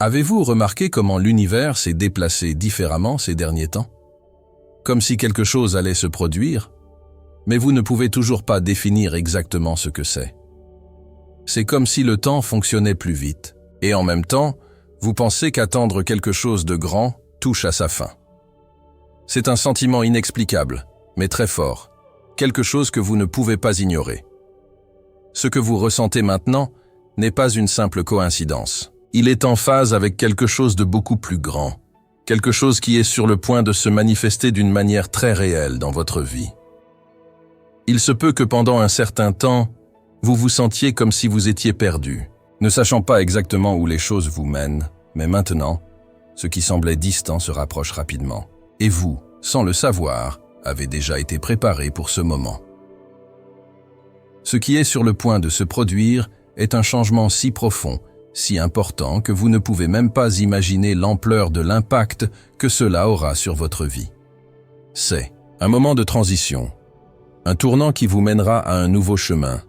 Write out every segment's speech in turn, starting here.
Avez-vous remarqué comment l'univers s'est déplacé différemment ces derniers temps? Comme si quelque chose allait se produire, mais vous ne pouvez toujours pas définir exactement ce que c'est. C'est comme si le temps fonctionnait plus vite, et en même temps, vous pensez qu'attendre quelque chose de grand touche à sa fin. C'est un sentiment inexplicable, mais très fort, quelque chose que vous ne pouvez pas ignorer. Ce que vous ressentez maintenant n'est pas une simple coïncidence. Il est en phase avec quelque chose de beaucoup plus grand, quelque chose qui est sur le point de se manifester d'une manière très réelle dans votre vie. Il se peut que pendant un certain temps, vous vous sentiez comme si vous étiez perdu, ne sachant pas exactement où les choses vous mènent, mais maintenant, ce qui semblait distant se rapproche rapidement. Et vous, sans le savoir, avez déjà été préparé pour ce moment. Ce qui est sur le point de se produire est un changement si profond, si important que vous ne pouvez même pas imaginer l'ampleur de l'impact que cela aura sur votre vie. C'est un moment de transition, un tournant qui vous mènera à un nouveau chemin,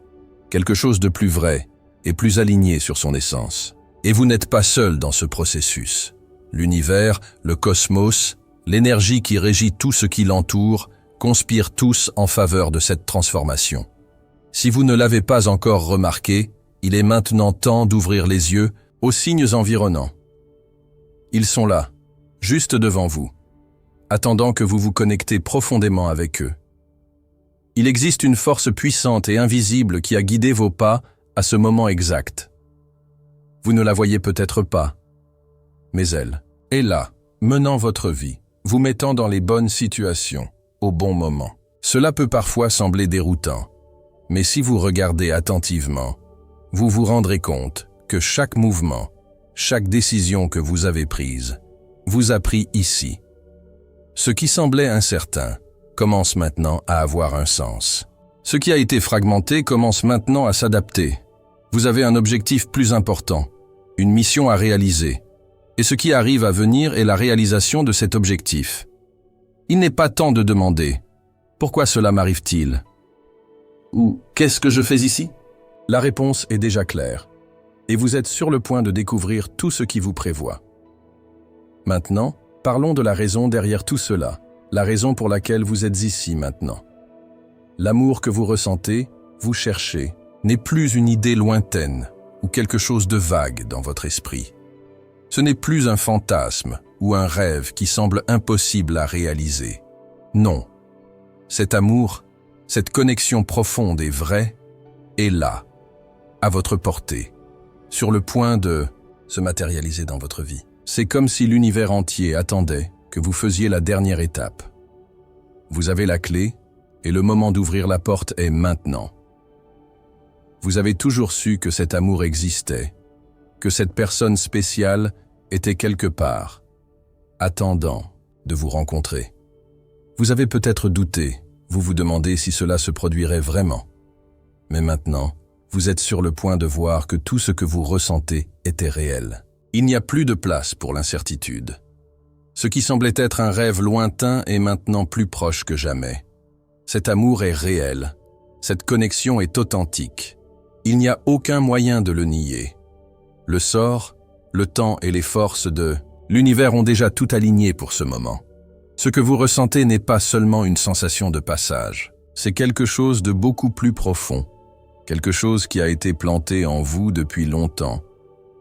quelque chose de plus vrai et plus aligné sur son essence. Et vous n'êtes pas seul dans ce processus. L'univers, le cosmos, l'énergie qui régit tout ce qui l'entoure, conspirent tous en faveur de cette transformation. Si vous ne l'avez pas encore remarqué, il est maintenant temps d'ouvrir les yeux aux signes environnants. Ils sont là, juste devant vous, attendant que vous vous connectez profondément avec eux. Il existe une force puissante et invisible qui a guidé vos pas à ce moment exact. Vous ne la voyez peut-être pas, mais elle est là, menant votre vie, vous mettant dans les bonnes situations, au bon moment. Cela peut parfois sembler déroutant, mais si vous regardez attentivement, vous vous rendrez compte que chaque mouvement, chaque décision que vous avez prise, vous a pris ici. Ce qui semblait incertain commence maintenant à avoir un sens. Ce qui a été fragmenté commence maintenant à s'adapter. Vous avez un objectif plus important, une mission à réaliser, et ce qui arrive à venir est la réalisation de cet objectif. Il n'est pas temps de demander « Pourquoi cela m'arrive-t-il » ou « Qu'est-ce que je fais ici ?» La réponse est déjà claire, et vous êtes sur le point de découvrir tout ce qui vous prévoit. Maintenant, parlons de la raison derrière tout cela, la raison pour laquelle vous êtes ici maintenant. L'amour que vous ressentez, vous cherchez, n'est plus une idée lointaine ou quelque chose de vague dans votre esprit. Ce n'est plus un fantasme ou un rêve qui semble impossible à réaliser. Non, cet amour, cette connexion profonde et vraie, est là, à votre portée, sur le point de se matérialiser dans votre vie. C'est comme si l'univers entier attendait que vous faisiez la dernière étape. Vous avez la clé et le moment d'ouvrir la porte est maintenant. Vous avez toujours su que cet amour existait, que cette personne spéciale était quelque part, attendant de vous rencontrer. Vous avez peut-être douté, vous vous demandez si cela se produirait vraiment. Mais maintenant, vous êtes sur le point de voir que tout ce que vous ressentez était réel. Il n'y a plus de place pour l'incertitude. Ce qui semblait être un rêve lointain est maintenant plus proche que jamais. Cet amour est réel. Cette connexion est authentique. Il n'y a aucun moyen de le nier. Le sort, le temps et les forces de l'univers ont déjà tout aligné pour ce moment. Ce que vous ressentez n'est pas seulement une sensation de passage. C'est quelque chose de beaucoup plus profond. Quelque chose qui a été planté en vous depuis longtemps,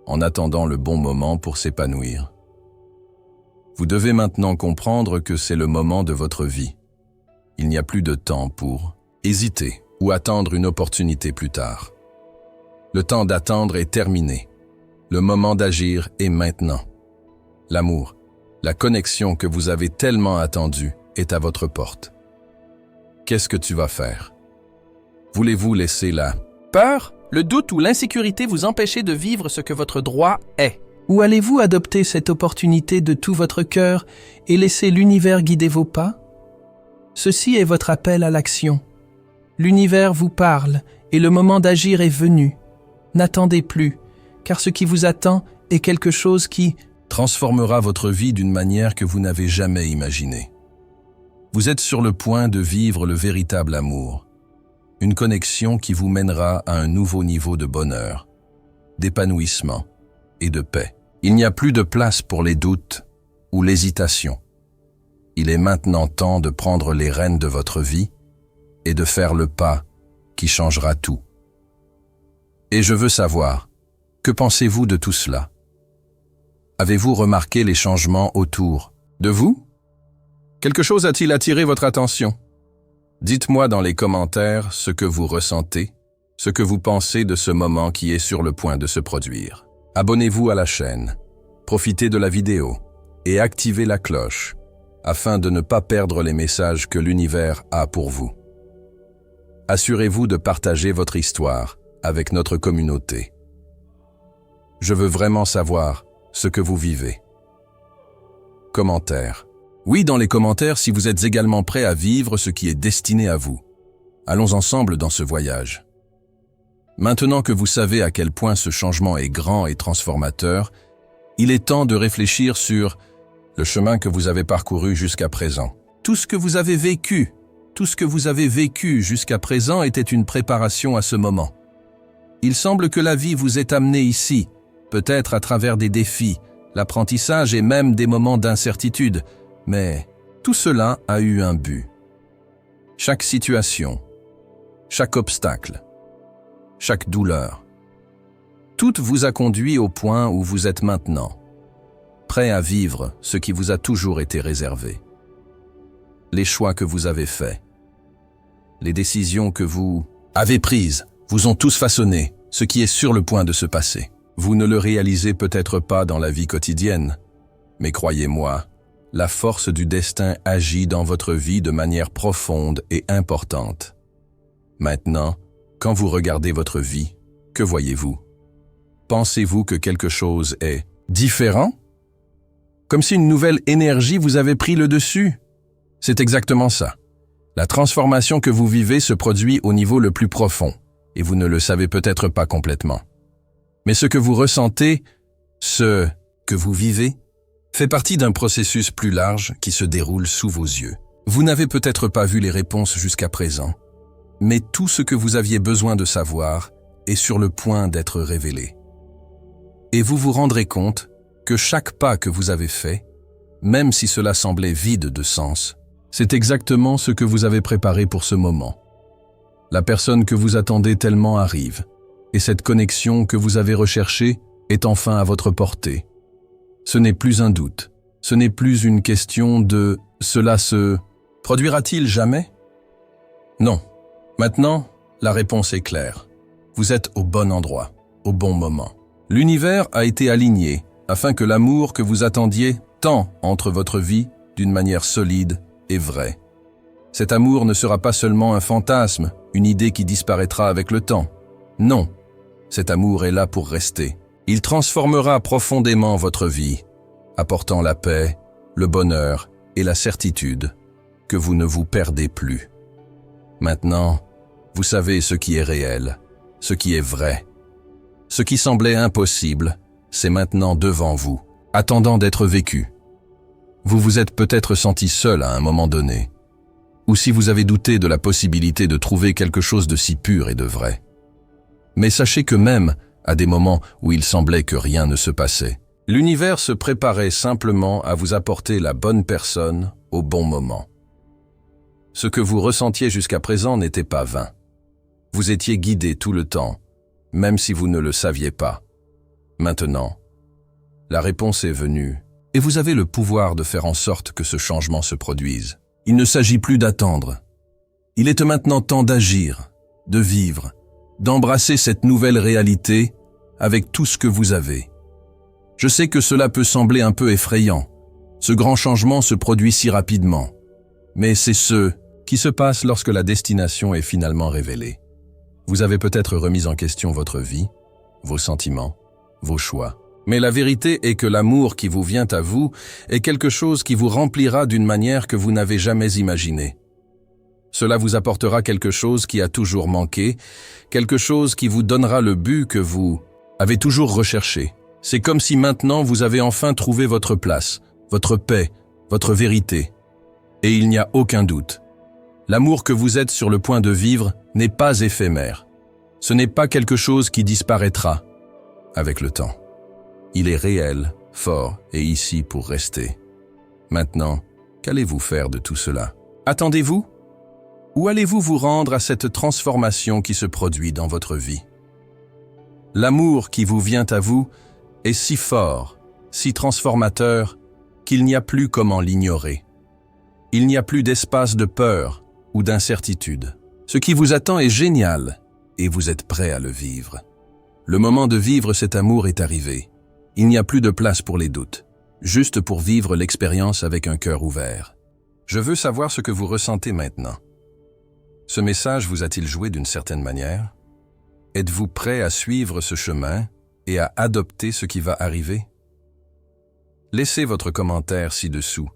en attendant le bon moment pour s'épanouir. Vous devez maintenant comprendre que c'est le moment de votre vie. Il n'y a plus de temps pour hésiter ou attendre une opportunité plus tard. Le temps d'attendre est terminé. Le moment d'agir est maintenant. L'amour, la connexion que vous avez tellement attendue est à votre porte. Qu'est-ce que tu vas faire? Voulez-vous laisser la peur, le doute ou l'insécurité vous empêcher de vivre ce que votre droit est? Ou allez-vous adopter cette opportunité de tout votre cœur et laisser l'univers guider vos pas? Ceci est votre appel à l'action. L'univers vous parle et le moment d'agir est venu. N'attendez plus, car ce qui vous attend est quelque chose qui transformera votre vie d'une manière que vous n'avez jamais imaginée. Vous êtes sur le point de vivre le véritable amour, une connexion qui vous mènera à un nouveau niveau de bonheur, d'épanouissement et de paix. Il n'y a plus de place pour les doutes ou l'hésitation. Il est maintenant temps de prendre les rênes de votre vie et de faire le pas qui changera tout. Et je veux savoir, que pensez-vous de tout cela? Avez-vous remarqué les changements autour de vous? Quelque chose a-t-il attiré votre attention? Dites-moi dans les commentaires ce que vous ressentez, ce que vous pensez de ce moment qui est sur le point de se produire. Abonnez-vous à la chaîne, profitez de la vidéo et activez la cloche afin de ne pas perdre les messages que l'univers a pour vous. Assurez-vous de partager votre histoire avec notre communauté. Je veux vraiment savoir ce que vous vivez. Commentaires. Oui, dans les commentaires si vous êtes également prêt à vivre ce qui est destiné à vous. Allons ensemble dans ce voyage. Maintenant que vous savez à quel point ce changement est grand et transformateur, il est temps de réfléchir sur le chemin que vous avez parcouru jusqu'à présent. Tout ce que vous avez vécu jusqu'à présent était une préparation à ce moment. Il semble que la vie vous ait amené ici, peut-être à travers des défis, l'apprentissage et même des moments d'incertitude, mais tout cela a eu un but. Chaque situation, chaque obstacle, chaque douleur, tout vous a conduit au point où vous êtes maintenant, prêt à vivre ce qui vous a toujours été réservé. Les choix que vous avez faits, les décisions que vous avez prises, vous ont tous façonné ce qui est sur le point de se passer. Vous ne le réalisez peut-être pas dans la vie quotidienne, mais croyez-moi, la force du destin agit dans votre vie de manière profonde et importante. Maintenant, quand vous regardez votre vie, que voyez-vous? Pensez-vous que quelque chose est différent? Comme si une nouvelle énergie vous avait pris le dessus? C'est exactement ça. La transformation que vous vivez se produit au niveau le plus profond, et vous ne le savez peut-être pas complètement. Mais ce que vous ressentez, ce que vous vivez, fait partie d'un processus plus large qui se déroule sous vos yeux. Vous n'avez peut-être pas vu les réponses jusqu'à présent, mais tout ce que vous aviez besoin de savoir est sur le point d'être révélé. Et vous vous rendrez compte que chaque pas que vous avez fait, même si cela semblait vide de sens, c'est exactement ce que vous avez préparé pour ce moment. La personne que vous attendez tellement arrive, et cette connexion que vous avez recherchée est enfin à votre portée. Ce n'est plus un doute, ce n'est plus une question de « cela se produira-t-il jamais ?» Non. Maintenant, la réponse est claire. Vous êtes au bon endroit, au bon moment. L'univers a été aligné afin que l'amour que vous attendiez tant entre votre vie d'une manière solide et vraie. Cet amour ne sera pas seulement un fantasme, une idée qui disparaîtra avec le temps. Non, cet amour est là pour rester. Il transformera profondément votre vie, apportant la paix, le bonheur et la certitude que vous ne vous perdez plus. Maintenant, vous savez ce qui est réel, ce qui est vrai. Ce qui semblait impossible, c'est maintenant devant vous, attendant d'être vécu. Vous vous êtes peut-être senti seul à un moment donné, ou si vous avez douté de la possibilité de trouver quelque chose de si pur et de vrai. Mais sachez que même à des moments où il semblait que rien ne se passait, l'univers se préparait simplement à vous apporter la bonne personne au bon moment. Ce que vous ressentiez jusqu'à présent n'était pas vain. Vous étiez guidé tout le temps, même si vous ne le saviez pas. Maintenant, la réponse est venue, et vous avez le pouvoir de faire en sorte que ce changement se produise. Il ne s'agit plus d'attendre. Il est maintenant temps d'agir, de vivre, d'embrasser cette nouvelle réalité avec tout ce que vous avez. Je sais que cela peut sembler un peu effrayant. Ce grand changement se produit si rapidement. Mais c'est ce qui se passe lorsque la destination est finalement révélée. Vous avez peut-être remis en question votre vie, vos sentiments, vos choix. Mais la vérité est que l'amour qui vous vient à vous est quelque chose qui vous remplira d'une manière que vous n'avez jamais imaginée. Cela vous apportera quelque chose qui a toujours manqué, quelque chose qui vous donnera le but que vous avez toujours recherché. C'est comme si maintenant vous avez enfin trouvé votre place, votre paix, votre vérité. Et il n'y a aucun doute. L'amour que vous êtes sur le point de vivre n'est pas éphémère. Ce n'est pas quelque chose qui disparaîtra avec le temps. Il est réel fort et ici pour rester. Maintenant, qu'allez-vous faire de tout cela? Attendez-vous? Ou allez-vous vous rendre à cette transformation qui se produit dans votre vie? L'amour qui vous vient à vous est si fort, si transformateur, qu'il n'y a plus comment l'ignorer. Il n'y a plus d'espace de peur ou d'incertitude. Ce qui vous attend est génial et vous êtes prêt à le vivre. Le moment de vivre cet amour est arrivé. Il n'y a plus de place pour les doutes, juste pour vivre l'expérience avec un cœur ouvert. Je veux savoir ce que vous ressentez maintenant. Ce message vous a-t-il joué d'une certaine manière? Êtes-vous prêt à suivre ce chemin et à adopter ce qui va arriver? Laissez votre commentaire ci-dessous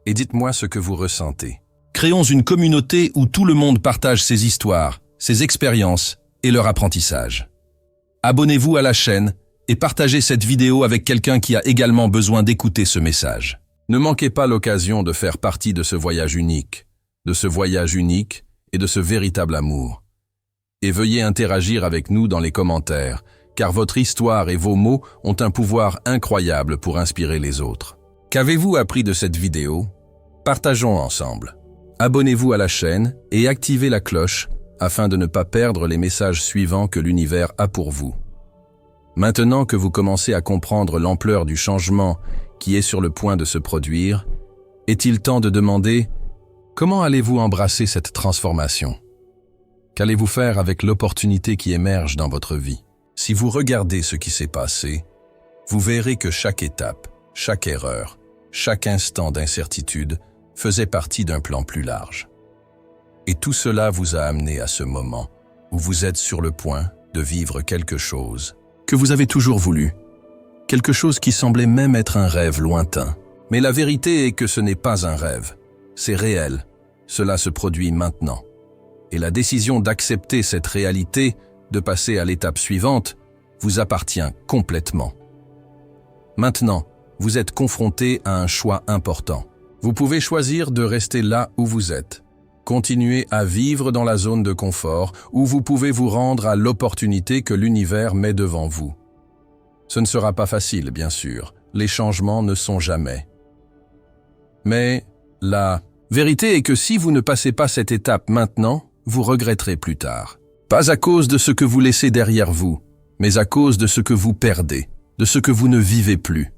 et dites-moi ce que vous ressentez. Créons une communauté où tout le monde partage ses histoires, ses expériences et leur apprentissage. Abonnez-vous à la chaîne et partagez cette vidéo avec quelqu'un qui a également besoin d'écouter ce message. Ne manquez pas l'occasion de faire partie de ce voyage unique et de ce véritable amour. Et veuillez interagir avec nous dans les commentaires, car votre histoire et vos mots ont un pouvoir incroyable pour inspirer les autres. Qu'avez-vous appris de cette vidéo? Partageons ensemble. Abonnez-vous à la chaîne et activez la cloche afin de ne pas perdre les messages suivants que l'univers a pour vous. Maintenant que vous commencez à comprendre l'ampleur du changement qui est sur le point de se produire, est-il temps de demander comment allez-vous embrasser cette transformation? Qu'allez-vous faire avec l'opportunité qui émerge dans votre vie? Si vous regardez ce qui s'est passé, vous verrez que chaque étape, chaque erreur, chaque instant d'incertitude faisait partie d'un plan plus large. Et tout cela vous a amené à ce moment où vous êtes sur le point de vivre quelque chose que vous avez toujours voulu, quelque chose qui semblait même être un rêve lointain. Mais la vérité est que ce n'est pas un rêve, c'est réel, cela se produit maintenant. Et la décision d'accepter cette réalité, de passer à l'étape suivante, vous appartient complètement. Maintenant, vous êtes confronté à un choix important. Vous pouvez choisir de rester là où vous êtes, continuer à vivre dans la zone de confort, ou vous pouvez vous rendre à l'opportunité que l'univers met devant vous. Ce ne sera pas facile, bien sûr, les changements ne sont jamais. Mais la vérité est que si vous ne passez pas cette étape maintenant, vous regretterez plus tard. Pas à cause de ce que vous laissez derrière vous, mais à cause de ce que vous perdez, de ce que vous ne vivez plus.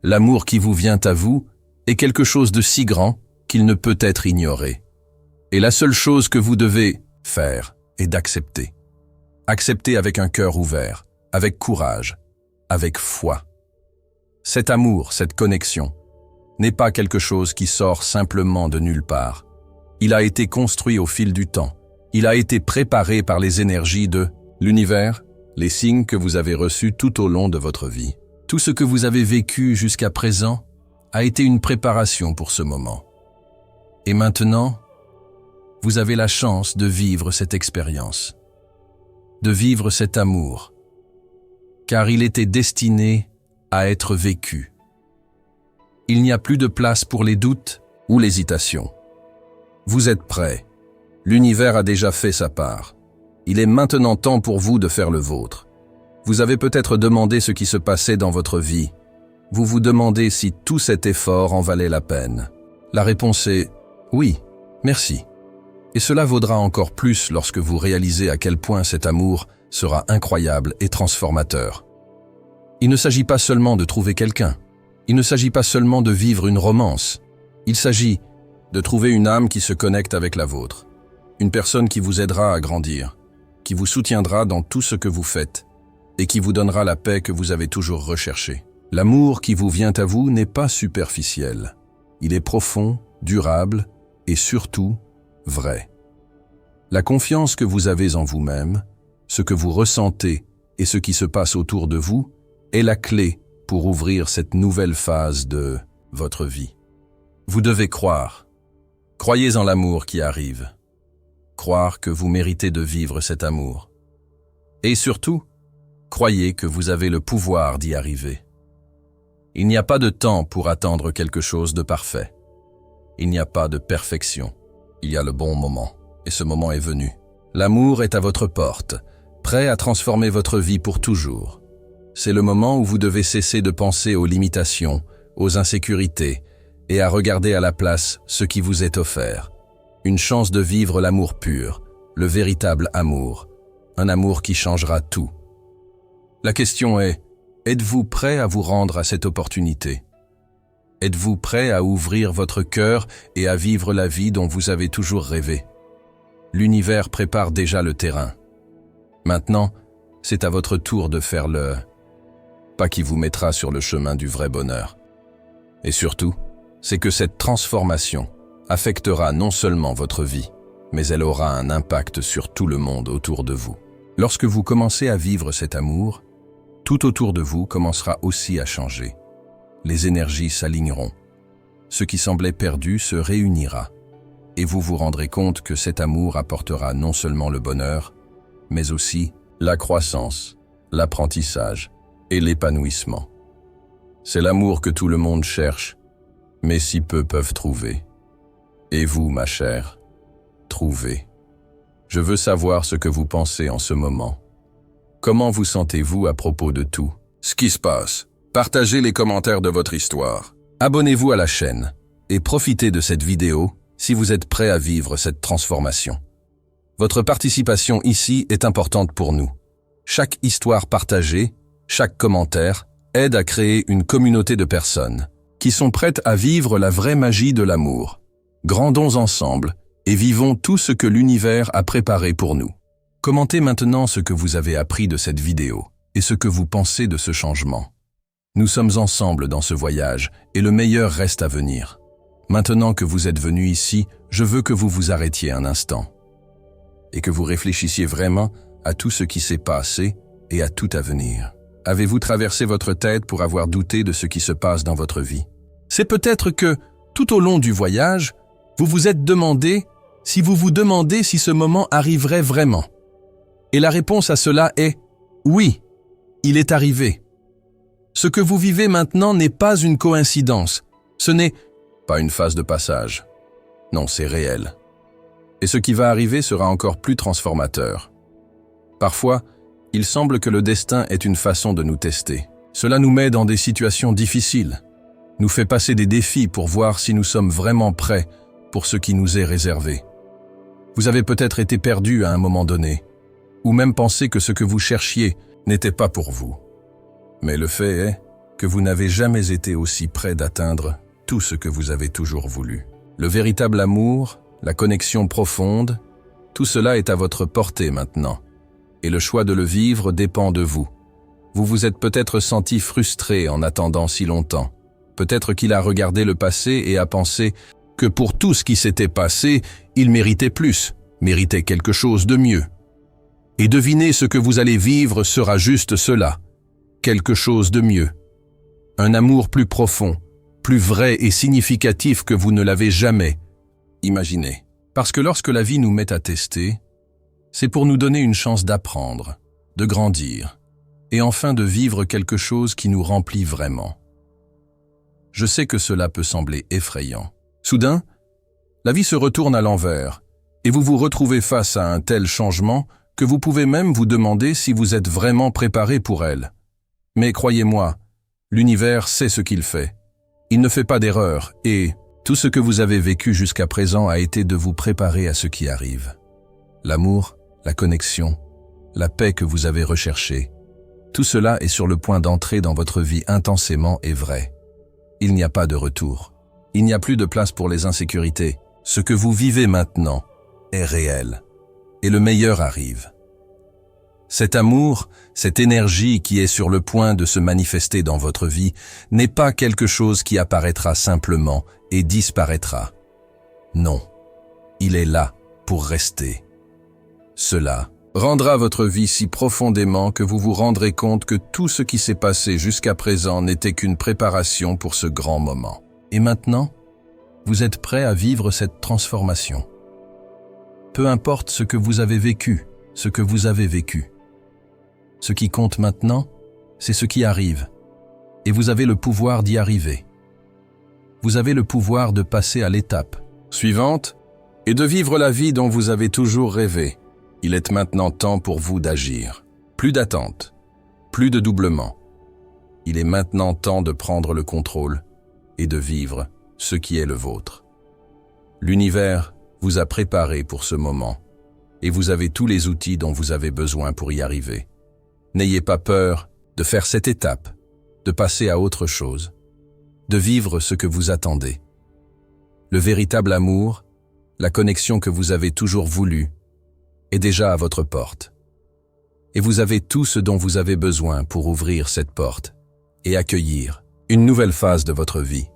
L'amour qui vous vient à vous est quelque chose de si grand qu'il ne peut être ignoré. Et la seule chose que vous devez faire est d'accepter. Accepter avec un cœur ouvert, avec courage, avec foi. Cet amour, cette connexion, n'est pas quelque chose qui sort simplement de nulle part. Il a été construit au fil du temps. Il a été préparé par les énergies de l'univers, les signes que vous avez reçus tout au long de votre vie. Tout ce que vous avez vécu jusqu'à présent a été une préparation pour ce moment. Et maintenant, vous avez la chance de vivre cette expérience, de vivre cet amour, car il était destiné à être vécu. Il n'y a plus de place pour les doutes ou l'hésitation. Vous êtes prêts. L'univers a déjà fait sa part. Il est maintenant temps pour vous de faire le vôtre. Vous avez peut-être demandé ce qui se passait dans votre vie. Vous vous demandez si tout cet effort en valait la peine. La réponse est oui, merci. Et cela vaudra encore plus lorsque vous réalisez à quel point cet amour sera incroyable et transformateur. Il ne s'agit pas seulement de trouver quelqu'un. Il ne s'agit pas seulement de vivre une romance. Il s'agit de trouver une âme qui se connecte avec la vôtre. Une personne qui vous aidera à grandir, qui vous soutiendra dans tout ce que vous faites et qui vous donnera la paix que vous avez toujours recherchée. L'amour qui vous vient à vous n'est pas superficiel. Il est profond, durable et surtout vrai. La confiance que vous avez en vous-même, ce que vous ressentez et ce qui se passe autour de vous est la clé pour ouvrir cette nouvelle phase de votre vie. Vous devez croire. Croyez en l'amour qui arrive. Croire que vous méritez de vivre cet amour. Et surtout, croyez que vous avez le pouvoir d'y arriver. Il n'y a pas de temps pour attendre quelque chose de parfait. Il n'y a pas de perfection. Il y a le bon moment, et ce moment est venu. L'amour est à votre porte, prêt à transformer votre vie pour toujours. c'est le moment où vous devez cesser de penser aux limitations, aux insécurités, et à regarder à la place ce qui vous est offert. Une chance de vivre l'amour pur, le véritable amour, un amour qui changera tout. La question est, êtes-vous prêt à vous rendre à cette opportunité? Êtes-vous prêt à ouvrir votre cœur et à vivre la vie dont vous avez toujours rêvé? L'univers prépare déjà le terrain. Maintenant, c'est à votre tour de faire le pas qui vous mettra sur le chemin du vrai bonheur. Et surtout, c'est que cette transformation affectera non seulement votre vie, mais elle aura un impact sur tout le monde autour de vous. Lorsque vous commencez à vivre cet amour, tout autour de vous commencera aussi à changer. Les énergies s'aligneront. Ce qui semblait perdu se réunira. Et vous vous rendrez compte que cet amour apportera non seulement le bonheur, mais aussi la croissance, l'apprentissage et l'épanouissement. C'est l'amour que tout le monde cherche, mais si peu peuvent trouver. Et vous, ma chère, trouvez. Je veux savoir ce que vous pensez en ce moment. Comment vous sentez-vous à propos de tout ce qui se passe? Partagez les commentaires de votre histoire. Abonnez-vous à la chaîne et profitez de cette vidéo si vous êtes prêt à vivre cette transformation. Votre participation ici est importante pour nous. Chaque histoire partagée, chaque commentaire, aide à créer une communauté de personnes qui sont prêtes à vivre la vraie magie de l'amour. Grandons ensemble et vivons tout ce que l'univers a préparé pour nous. Commentez maintenant ce que vous avez appris de cette vidéo et ce que vous pensez de ce changement. Nous sommes ensemble dans ce voyage et le meilleur reste à venir. Maintenant que vous êtes venu ici, je veux que vous vous arrêtiez un instant et que vous réfléchissiez vraiment à tout ce qui s'est passé et à tout à venir. Avez-vous traversé votre tête pour avoir douté de ce qui se passe dans votre vie? C'est peut-être que, tout au long du voyage, vous vous êtes demandé si ce moment arriverait vraiment. Et la réponse à cela est « oui, il est arrivé ». Ce que vous vivez maintenant n'est pas une coïncidence, ce n'est pas une phase de passage. Non, c'est réel. Et ce qui va arriver sera encore plus transformateur. Parfois, il semble que le destin est une façon de nous tester. Cela nous met dans des situations difficiles, nous fait passer des défis pour voir si nous sommes vraiment prêts pour ce qui nous est réservé. Vous avez peut-être été perdu à un moment donné, ou même pensé que ce que vous cherchiez n'était pas pour vous. Mais le fait est que vous n'avez jamais été aussi près d'atteindre tout ce que vous avez toujours voulu. Le véritable amour, la connexion profonde, tout cela est à votre portée maintenant. Et le choix de le vivre dépend de vous. Vous vous êtes peut-être senti frustré en attendant si longtemps. Peut-être qu'il a regardé le passé et a pensé que pour tout ce qui s'était passé, il méritait plus, méritait quelque chose de mieux. Et devinez ce que vous allez vivre sera juste cela, quelque chose de mieux. Un amour plus profond, plus vrai et significatif que vous ne l'avez jamais imaginé. Parce que lorsque la vie nous met à tester, c'est pour nous donner une chance d'apprendre, de grandir, et enfin de vivre quelque chose qui nous remplit vraiment. Je sais que cela peut sembler effrayant. Soudain, la vie se retourne à l'envers, et vous vous retrouvez face à un tel changement que vous pouvez même vous demander si vous êtes vraiment préparé pour elle. Mais croyez-moi, l'univers sait ce qu'il fait. Il ne fait pas d'erreur, et tout ce que vous avez vécu jusqu'à présent a été de vous préparer à ce qui arrive. L'amour, la connexion, la paix que vous avez recherchée, tout cela est sur le point d'entrer dans votre vie intensément et vrai. Il n'y a pas de retour. Il n'y a plus de place pour les insécurités. Ce que vous vivez maintenant est réel. Et le meilleur arrive. Cet amour, cette énergie qui est sur le point de se manifester dans votre vie n'est pas quelque chose qui apparaîtra simplement et disparaîtra. Non, il est là pour rester. Cela rendra votre vie si profondément que vous vous rendrez compte que tout ce qui s'est passé jusqu'à présent n'était qu'une préparation pour ce grand moment. Et maintenant, vous êtes prêt à vivre cette transformation. Peu importe ce que vous avez vécu, ce que vous avez vécu. Ce qui compte maintenant, c'est ce qui arrive. Et vous avez le pouvoir d'y arriver. Vous avez le pouvoir de passer à l'étape suivante et de vivre la vie dont vous avez toujours rêvé. Il est maintenant temps pour vous d'agir. Plus d'attente, plus de doublement, Il est maintenant temps de prendre le contrôle et de vivre ce qui est le vôtre. L'univers vous a préparé pour ce moment et vous avez tous les outils dont vous avez besoin pour y arriver. N'ayez pas peur de faire cette étape, de passer à autre chose, de vivre ce que vous attendez. Le véritable amour, la connexion que vous avez toujours voulu, est déjà à votre porte. Et vous avez tout ce dont vous avez besoin pour ouvrir cette porte et accueillir une nouvelle phase de votre vie.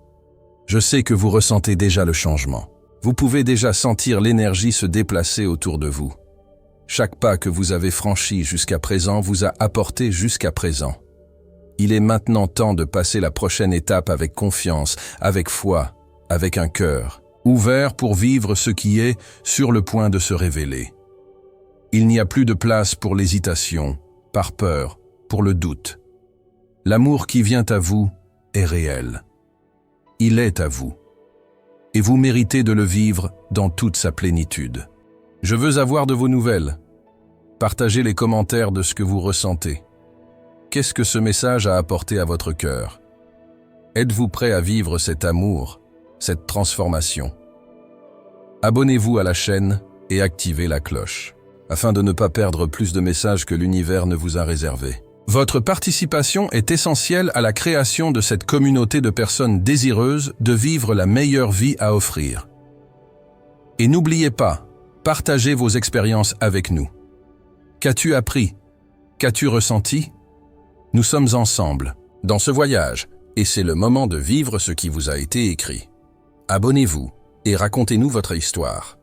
Je sais que vous ressentez déjà le changement. Vous pouvez déjà sentir l'énergie se déplacer autour de vous. Chaque pas que vous avez franchi jusqu'à présent vous a apporté jusqu'à présent. Il est maintenant temps de passer la prochaine étape avec confiance, avec foi, avec un cœur ouvert pour vivre ce qui est sur le point de se révéler. Il n'y a plus de place pour l'hésitation, par peur, pour le doute. L'amour qui vient à vous est réel. Il est à vous. Et vous méritez de le vivre dans toute sa plénitude. Je veux avoir de vos nouvelles. Partagez les commentaires de ce que vous ressentez. Qu'est-ce que ce message a apporté à votre cœur? Êtes-vous prêt à vivre cet amour, cette transformation? Abonnez-vous à la chaîne et activez la cloche, afin de ne pas perdre plus de messages que l'univers ne vous a réservés. Votre participation est essentielle à la création de cette communauté de personnes désireuses de vivre la meilleure vie à offrir. Et n'oubliez pas, partagez vos expériences avec nous. Qu'as-tu appris? Qu'as-tu ressenti? Nous sommes ensemble, dans ce voyage, et c'est le moment de vivre ce qui vous a été écrit. Abonnez-vous et racontez-nous votre histoire.